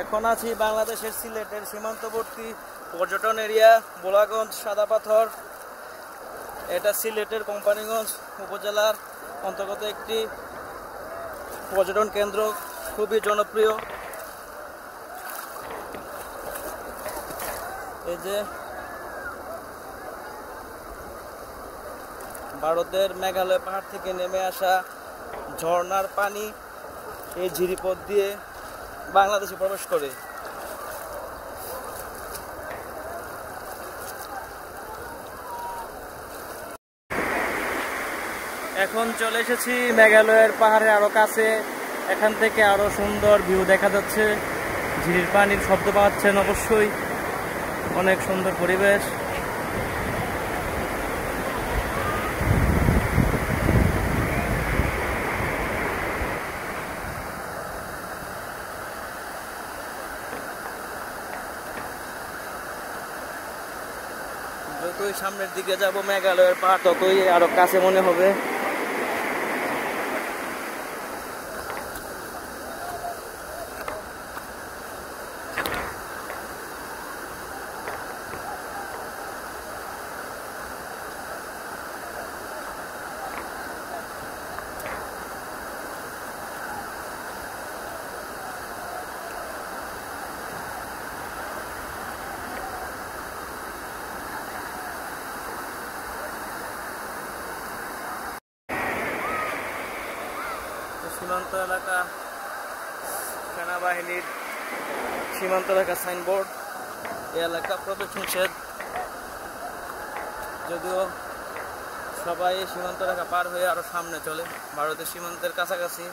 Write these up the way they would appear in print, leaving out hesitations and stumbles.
এখন আছি বাংলাদেশের সিলেটের সীমান্তবর্তী পর্যটন এরিয়া বোলাগঞ্জ সাদা পাথর। এটা সিলেটের কোম্পানিগঞ্জ উপজেলার অন্তর্গত একটি পর্যটন কেন্দ্র, খুবই জনপ্রিয়। এই যে ভারতের মেঘালয় পাহাড় থেকে নেমে আসা ঝর্ণার পানি এই ঝিরিপথ দিয়ে বাংলাদেশে প্রবেশ করে। এখন চলে এসেছি মেঘালয়ের পাহাড়ের আরো কাছে। এখান থেকে আরো সুন্দর ভিউ দেখা যাচ্ছে, ঝিরির পানির শব্দ পাচ্ছেন অবশ্যই, অনেক সুন্দর পরিবেশ। যতই সামনের দিকে যাব মেঘালয়ের পাহাড় ততই আরো কাছে মনে হবে। সীমান্ত এলাকা, সেনাবাহিনীর সীমান্ত এলাকা সাইনবোর্ড। এই এলাকা প্রবেশ নিষেধ, যদিও সবাই সীমান্ত এলাকা পার হয়ে আরো সামনে চলে, ভারতের সীমান্তের কাছাকাছি।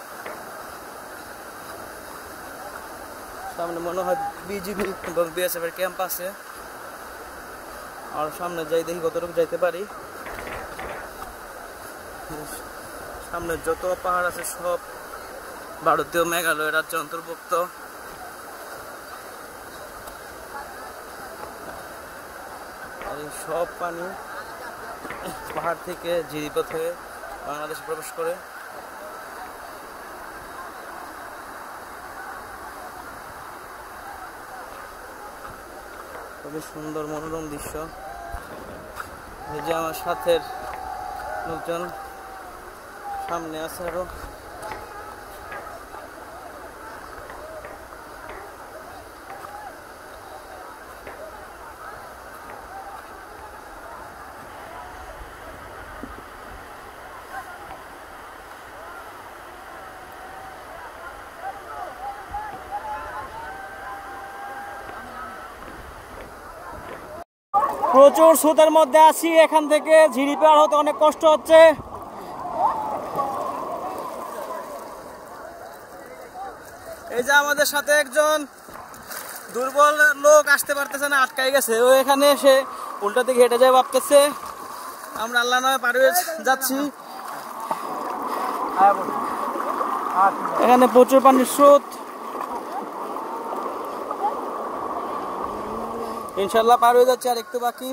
সামনে মনে হয় বিজিবি এবং বিএসএফ এর ক্যাম্প আছে। আর সামনে যাই দেখি কতটুকু যাইতে পারি। সামনে যত পাহাড় আছে সব ভারতীয় মেঘালয় রাজ্যের অন্তর্ভুক্ত। আর এই সব পানি পাহাড় থেকে ঝিরিপথ হয়ে বাংলাদেশে প্রবেশ করে। খুবই সুন্দর মনোরম দৃশ্য। এই যে আমার সাথের লোকজন সামনে আছে আরো। প্রচুর স্রোতের মধ্যে আছি, এখান থেকে ঝিরি পার হতে অনেক কষ্ট হচ্ছে। এই যে আমাদের সাথে একজন দুর্বল লোক আসতে পারতেছে না, আটকাই গেছে। ও এখানে এসে উল্টা দিকে হেঁটে যায় ভাবতেছে। আমরা আল্লাহ নয় পার হয়ে যাচ্ছি। এখানে প্রচুর পানির স্রোত, ইনশাল্লাহ পার হয়ে যাচ্ছে, আর একটু বাকি।